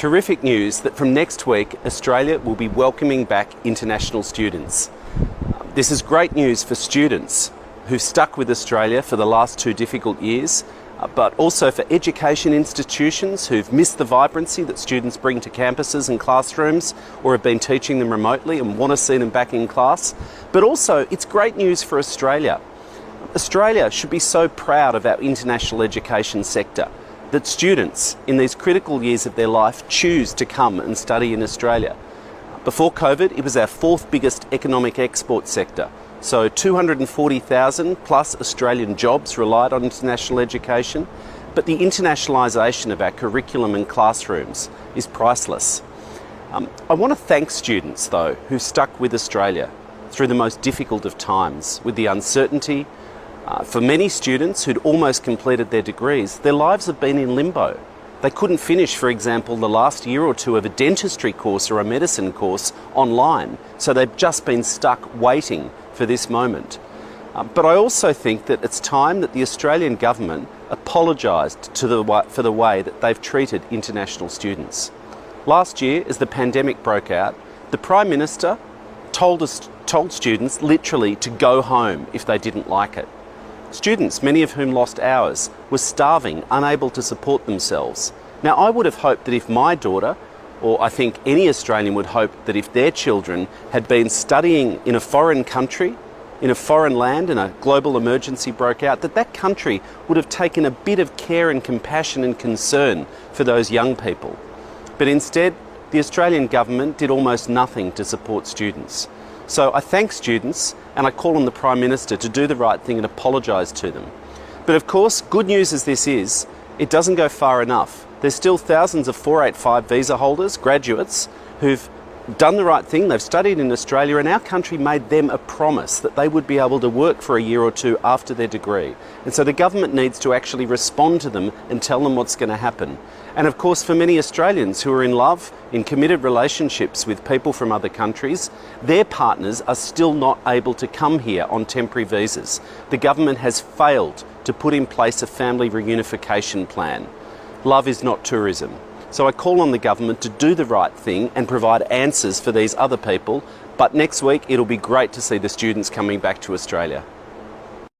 terrific news that from next week, Australia will be welcoming back international students. This is great news for students who've stuck with Australia for the last 2 difficult years, but also for education institutions who've missed the vibrancy that students bring to campuses and classrooms, or have been teaching them remotely and want to see them back in class. But also, it's great news for Australia. Australia should be so proud of our international education sector, that students in these critical years of their life choose to come and study in Australia. Before COVID, it was our 4th biggest economic export sector. So 240,000 plus Australian jobs relied on international education, but the internationalisation of our curriculum and classrooms is priceless. I want to thank students, though, who stuck with Australia through the most difficult of times, with the uncertainty. For many students who'd almost completed their degrees, their lives have been in limbo. They couldn't finish, for example, the last year or 2 of a dentistry course or a medicine course online, so they've just been stuck waiting for this moment. But I also think that it's time that the Australian government apologised for the way that they've treated international students. Last year, as the pandemic broke out, the Prime Minister told students literally to go home if they didn't like it. Students, many of whom lost hours, were starving, unable to support themselves. Now, I would have hoped that if my daughter, or I think any Australian would hope that if their children had been studying in a foreign country, in a foreign land, and a global emergency broke out, that that country would have taken a bit of care and compassion and concern for those young people. But instead, the Australian government did almost nothing to support students. So I thank students, and I call on the Prime Minister to do the right thing and apologise to them. But of course, good news as this is, it doesn't go far enough. There's still thousands of 485 visa holders, graduates, who've done the right thing. They've studied in Australia, and our country made them a promise that they would be able to work for a year or 2 after their degree. And so the government needs to actually respond to them and tell them what's going to happen. And of course, for many Australians who are in love, in committed relationships with people from other countries, their partners are still not able to come here on temporary visas. The government has failed to put in place a family reunification plan. Love is not tourism. So I call on the government to do the right thing and provide answers for these other people. But next week, it'll be great to see the students coming back to Australia.